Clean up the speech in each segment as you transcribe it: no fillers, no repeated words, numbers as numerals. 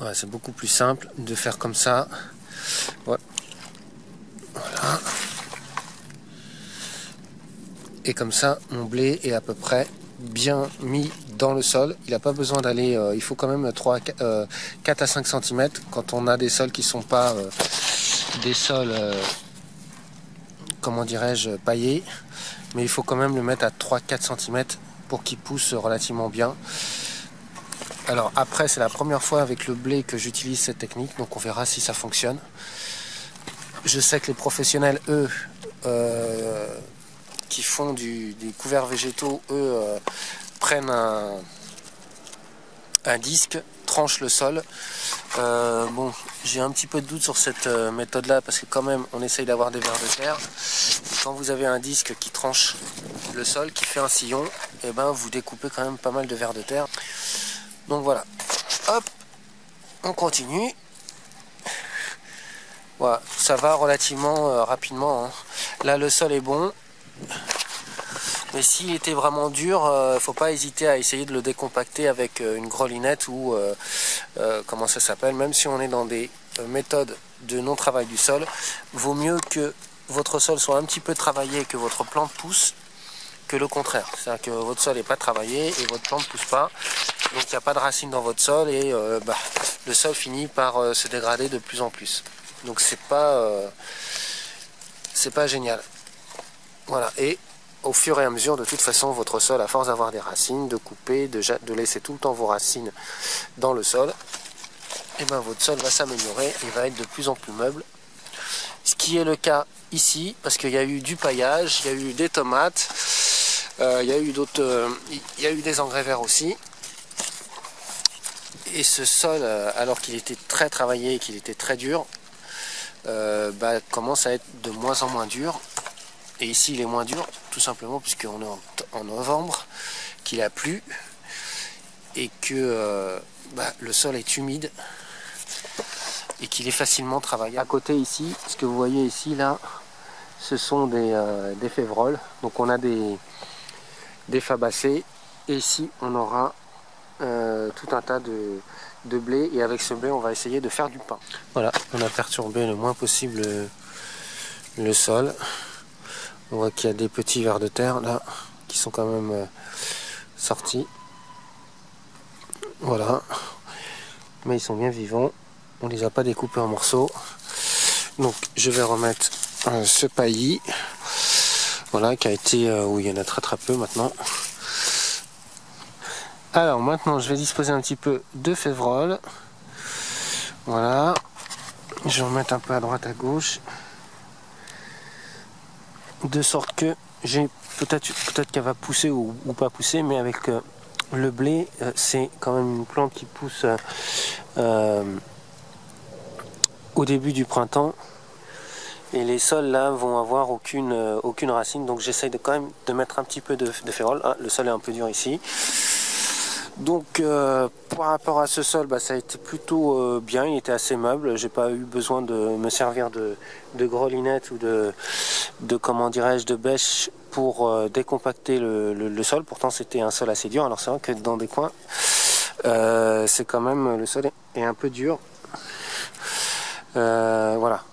Ouais, c'est beaucoup plus simple de faire comme ça. Ouais. Voilà. Et comme ça, mon blé est à peu près bien mis dans le sol. Il n'a pas besoin d'aller... il faut quand même 4 à 5 cm quand on a des sols qui ne sont pas des sols, comment dirais-je, paillés. Mais il faut quand même le mettre à 3-4 cm pour qu'il pousse relativement bien. Alors après, c'est la première fois avec le blé que j'utilise cette technique, donc on verra si ça fonctionne. Je sais que les professionnels, eux, qui font des couverts végétaux, eux, prennent un disque, tranchent le sol. Bon, j'ai un petit peu de doute sur cette méthode-là, parce que quand même, on essaye d'avoir des vers de terre. Et quand vous avez un disque qui tranche le sol, qui fait un sillon, et ben vous découpez quand même pas mal de vers de terre. Donc voilà, hop, on continue. Voilà, ça va relativement rapidement, hein. Là, le sol est bon. Mais s'il était vraiment dur, faut pas hésiter à essayer de le décompacter avec une grelinette ou comment ça s'appelle. Même si on est dans des méthodes de non-travail du sol, vaut mieux que votre sol soit un petit peu travaillé et que votre plante pousse que le contraire. C'est-à-dire que votre sol n'est pas travaillé et votre plante ne pousse pas. Donc il n'y a pas de racines dans votre sol et le sol finit par se dégrader de plus en plus. Donc c'est pas génial. Voilà. Et au fur et à mesure, de toute façon, votre sol, à force d'avoir des racines, de couper, de laisser tout le temps vos racines dans le sol, et ben votre sol va s'améliorer et va être de plus en plus meuble. Ce qui est le cas ici, parce qu'il y a eu du paillage, il y a eu des tomates, il y a eu d'autres, il y a eu des engrais verts aussi. Et ce sol, alors qu'il était très travaillé et qu'il était très dur, commence à être de moins en moins dur. Et ici il est moins dur, tout simplement puisqu'on est en novembre, qu'il a plu et que le sol est humide et qu'il est facilement travaillable. À côté ici, ce que vous voyez ici là, ce sont des févroles. Donc on a des fabacées et ici on aura tout un tas de blé, et avec ce blé on va essayer de faire du pain. Voilà, on a perturbé le moins possible le sol. On voit qu'il y a des petits vers de terre là qui sont quand même sortis. Voilà, mais ils sont bien vivants, on les a pas découpés en morceaux. Donc je vais remettre ce paillis, voilà, qui a été où il y en a très peu maintenant. Alors maintenant je vais disposer un petit peu de févrole. Voilà, je vais en mettre un peu à droite à gauche, de sorte que j'ai peut-être qu'elle va pousser ou pas pousser, mais avec le blé, c'est quand même une plante qui pousse au début du printemps, et les sols là vont avoir aucune racine. Donc j'essaye quand même de mettre un petit peu de févrole. Ah, le sol est un peu dur ici. Donc par rapport à ce sol, ça a été plutôt bien, il était assez meuble. J'ai pas eu besoin de me servir de grelinette ou de comment dirais-je, de bêche pour décompacter le sol. Pourtant c'était un sol assez dur. Alors c'est vrai que dans des coins c'est quand même, le sol est un peu dur. Voilà.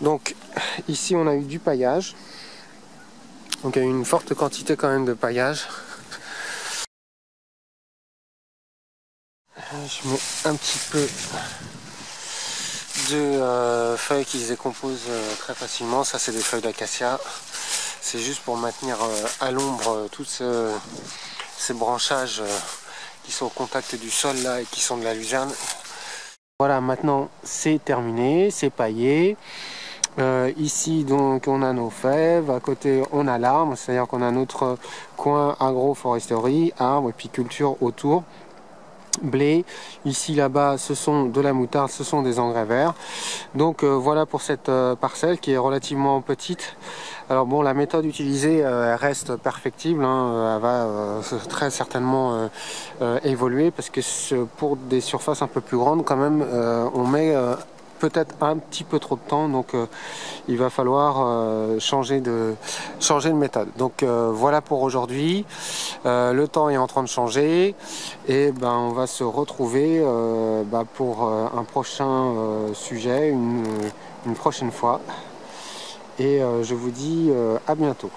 Donc ici on a eu du paillage. Donc il y a eu une forte quantité quand même de paillage. Je mets un petit peu de feuilles qui se décomposent très facilement. Ça c'est des feuilles d'acacia. C'est juste pour maintenir à l'ombre tous ces branchages qui sont au contact du sol là et qui sont de la luzerne. Voilà, maintenant c'est terminé, c'est paillé. Ici donc on a nos fèves, à côté on a l'arbre, c'est-à-dire qu'on a notre coin agroforesterie, arbre et puis culture autour. Blé, ici là-bas ce sont de la moutarde, ce sont des engrais verts. Donc voilà pour cette parcelle qui est relativement petite. Alors bon, la méthode utilisée elle reste perfectible, hein, elle va très certainement évoluer, parce que pour des surfaces un peu plus grandes quand même on met peut-être un petit peu trop de temps, donc il va falloir changer de méthode. Donc voilà pour aujourd'hui, le temps est en train de changer Et ben, on va se retrouver pour un prochain sujet, une prochaine fois. Et je vous dis à bientôt.